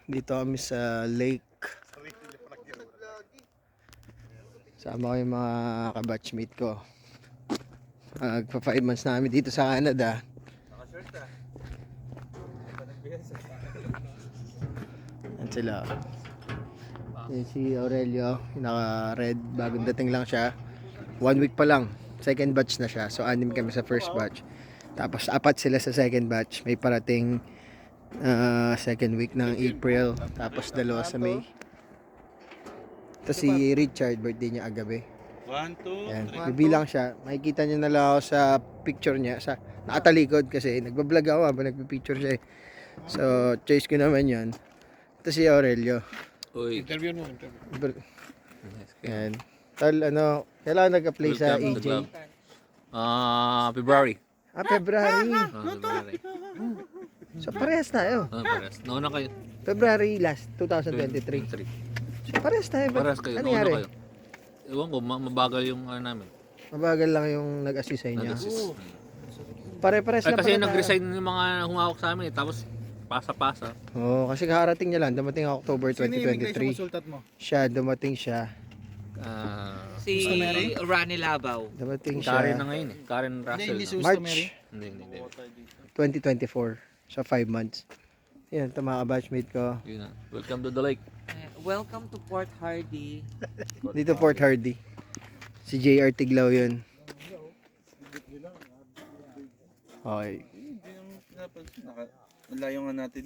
Dito kami sa lake. Sama ko yung mga kabatchmate ko. Magpa 5 months na kami dito sa Canada. Yan sila. Yan si Aurelio, naka-red, bagong dating lang siya. 1 week pa lang, second batch na siya. So 6 kami sa first batch. Tapos 4 sila sa second batch. May parating second week ng April. Tapos 2 sa May. Ito si Richard, birthday niya agabi. 1, 2, Yan, bibilang siya. Makikita niyo na lang ako sa picture niya. Nakatalikod kasi nagbablog ako habang nagpipicture siya eh. So, choice ko naman yun. Ito si Aurelio. Uy. Interview mo. Yan. Tal, kailangan nag-apply sa AJ. February. February. February. So, parehas tayo. Pares. Nauna kayo. February last, 2023. 23. So, parehas tayo. Pares kayo. Ano Nauna nangyari? kayo. Ewan ko, mabagal yung namin. Mabagal lang yung nag-assist sa inyo. Nag-assist. Pare-pares Ay, na kasi pala tayo. nag-resign yung mga humawak sa amin eh. Tapos, pasa-pasa. Oo, kasi kakarating niya lang. Dumating ako October Sino yung immigration 2023. consultant mo? Dumating siya. Si Rani Labaw. Dumating Karen siya. na ngayon eh. Karen Russell. Hindi si no? Gusto Mary. March Hindi. 2024. So, 5 months. Yan, ito mga batchmate ko. Yun na. Welcome to the lake. Welcome to Port Hardy. Dito Port Hardy. Si JR Tiglaw yun. Okay. Ang layo nga natin.